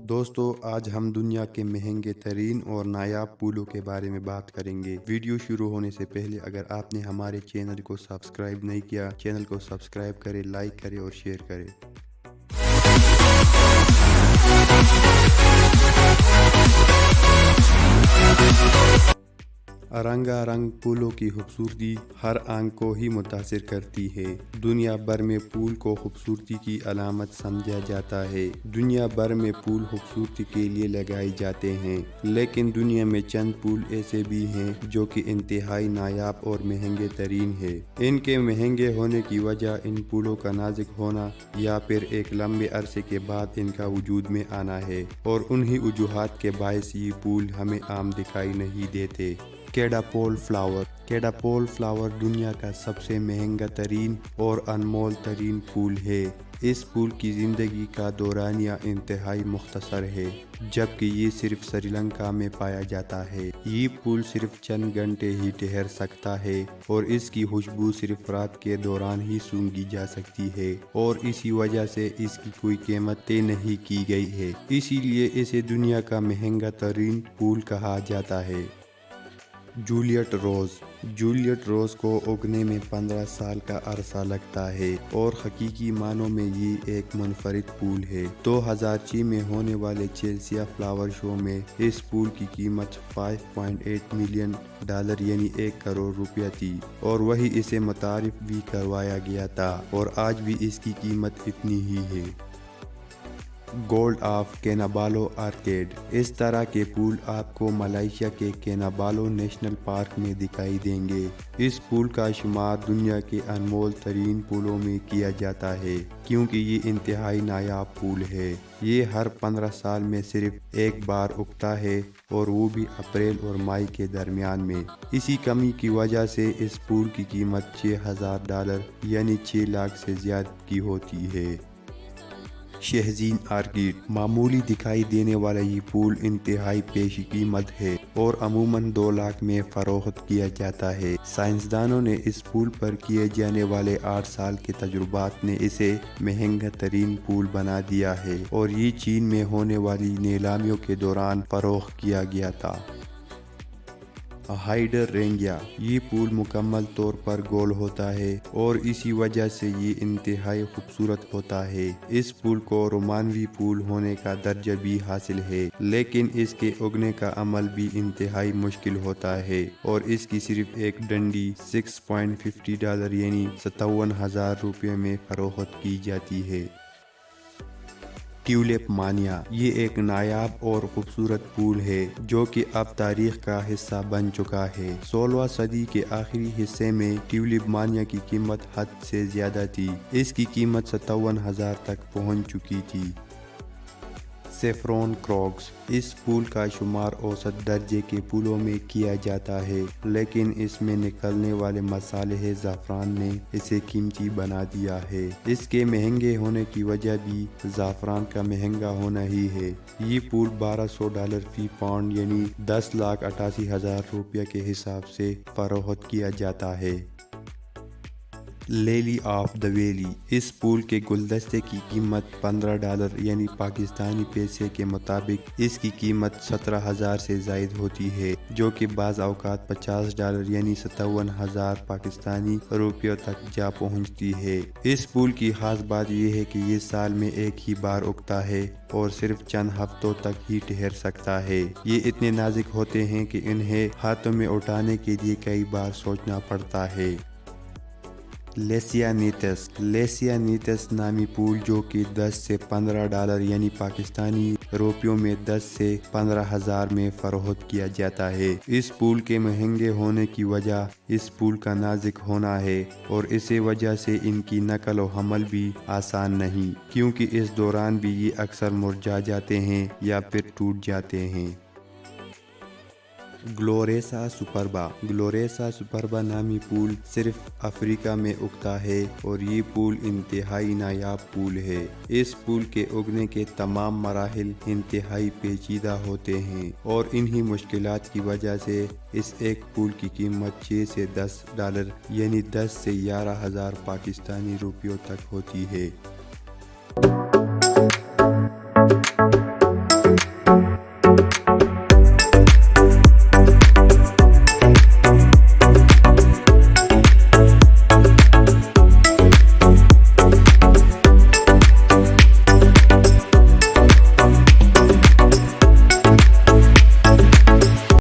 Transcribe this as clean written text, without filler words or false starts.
دوستو آج ہم دنیا کے مہنگے ترین اور نایاب پولوں کے بارے میں بات کریں گے۔ ویڈیو شروع ہونے سے پہلے اگر آپ نے ہمارے چینل کو سبسکرائب نہیں کیا، چینل کو سبسکرائب کریں، لائک کریں اور شیئر کریں۔ رنگا رنگ پولوں کی خوبصورتی ہر آنکھ کو ہی متاثر کرتی ہے۔ دنیا بھر میں پول کو خوبصورتی کی علامت سمجھا جاتا ہے۔ دنیا بھر میں پول خوبصورتی کے لیے لگائے جاتے ہیں، لیکن دنیا میں چند پول ایسے بھی ہیں جو کہ انتہائی نایاب اور مہنگے ترین ہیں۔ ان کے مہنگے ہونے کی وجہ ان پولوں کا نازک ہونا یا پھر ایک لمبے عرصے کے بعد ان کا وجود میں آنا ہے، اور انہی وجوہات کے باعث یہ پول ہمیں عام دکھائی نہیں دیتے۔ کیڈاپول فلاور۔ کیڈاپول فلاور دنیا کا سب سے مہنگا ترین اور انمول ترین پھول ہے۔ اس پھول کی زندگی کا دورانیہ انتہائی مختصر ہے، جبکہ یہ صرف سری لنکا میں پایا جاتا ہے۔ یہ پھول صرف چند گھنٹے ہی ٹھہر سکتا ہے اور اس کی خوشبو صرف رات کے دوران ہی سونگھی جا سکتی ہے، اور اسی وجہ سے اس کی کوئی قیمت طے نہیں کی گئی ہے، اسی لیے اسے دنیا کا مہنگا ترین پھول کہا جاتا ہے۔ جولیٹ روز۔ جولیٹ روز کو اگنے میں 15 سال کا عرصہ لگتا ہے، اور حقیقی معنوں میں یہ ایک منفرد پھول ہے۔ 2006 میں ہونے والے چیلسیا فلاور شو میں اس پھول کی قیمت $5.8 ملین یعنی 1 کروڑ روپیہ تھی، اور وہی اسے متعارف بھی کروایا گیا تھا، اور آج بھی اس کی قیمت اتنی ہی ہے۔ Gold of Kinabalu orchid. اس طرح کے پھول آپ کو ملائیشیا کے کینابالو نیشنل پارک میں دکھائی دیں گے۔ اس پھول کا شمار دنیا کے انمول ترین پھولوں میں کیا جاتا ہے، کیونکہ یہ انتہائی نایاب پھول ہے۔ یہ ہر 15 سال میں صرف ایک بار اگتا ہے، اور وہ بھی اپریل اور مئی کے درمیان میں۔ اسی کمی کی وجہ سے اس پھول کی قیمت $6,000 یعنی 6 لاکھ سے زیادہ کی ہوتی ہے۔ شہزین آرکیڈ۔ معمولی دکھائی دینے والا یہ پھول انتہائی پیشی قیمت ہے اور عموماً 2 لاکھ میں فروخت کیا جاتا ہے۔ سائنسدانوں نے اس پھول پر کیے جانے والے 8 سال کے تجربات نے اسے مہنگا ترین پھول بنا دیا ہے، اور یہ چین میں ہونے والی نیلامیوں کے دوران فروخت کیا گیا تھا۔ ہائیڈرینگیا۔ یہ پھول مکمل طور پر گول ہوتا ہے، اور اسی وجہ سے یہ انتہائی خوبصورت ہوتا ہے۔ اس پھول کو رومانوی پھول ہونے کا درجہ بھی حاصل ہے، لیکن اس کے اگنے کا عمل بھی انتہائی مشکل ہوتا ہے، اور اس کی صرف ایک ڈنڈی $6.50 یعنی 57,000 روپے میں فروخت کی جاتی ہے۔ ٹیولپ مانیا۔ یہ ایک نایاب اور خوبصورت پھول ہے جو کہ اب تاریخ کا حصہ بن چکا ہے۔ 16ویں صدی کے آخری حصے میں ٹیولپ مانیا کی قیمت حد سے زیادہ تھی۔ اس کی قیمت 57,000 تک پہنچ چکی تھی۔ Saffron Crooks. اس پھول کا شمار اوسط درجے کے پھولوں میں کیا جاتا ہے، لیکن اس میں نکلنے والے مصالحے زعفران نے اسے قیمتی بنا دیا ہے۔ اس کے مہنگے ہونے کی وجہ بھی زعفران کا مہنگا ہونا ہی ہے۔ یہ پھول $1,200 فی پاؤنڈ یعنی 10,88,000 روپے کے حساب سے فروخت کیا جاتا ہے۔ Lily of the valley. اس پھول کے گلدستے کی قیمت $15 یعنی پاکستانی پیسے کے مطابق اس کی قیمت 17,000 سے زائد ہوتی ہے، جو کہ بعض اوقات $50 یعنی 57,000 پاکستانی روپیوں تک جا پہنچتی ہے۔ اس پھول کی خاص بات یہ ہے کہ یہ سال میں ایک ہی بار اگتا ہے اور صرف چند ہفتوں تک ہی ٹھہر سکتا ہے۔ یہ اتنے نازک ہوتے ہیں کہ انہیں ہاتھوں میں اٹھانے کے لیے کئی بار سوچنا پڑتا ہے۔ لیسیانیتس۔ لیسیانیتس نامی پھول جو کہ $10 سے $15 یعنی پاکستانی روپیوں میں 10 سے 15,000 میں فروخت کیا جاتا ہے۔ اس پھول کے مہنگے ہونے کی وجہ اس پھول کا نازک ہونا ہے، اور اسی وجہ سے ان کی نقل و حمل بھی آسان نہیں، کیونکہ اس دوران بھی یہ اکثر مرجھا جاتے ہیں یا پھر ٹوٹ جاتے ہیں۔ گلوریسا سپربا۔ گلوریسا سپربا نامی پھول صرف افریقہ میں اگتا ہے، اور یہ پھول انتہائی نایاب پھول ہے۔ اس پھول کے اگنے کے تمام مراحل انتہائی پیچیدہ ہوتے ہیں، اور انہی مشکلات کی وجہ سے اس ایک پھول کی قیمت $6 سے $10 یعنی 10 سے 11,000 پاکستانی روپیوں تک ہوتی ہے۔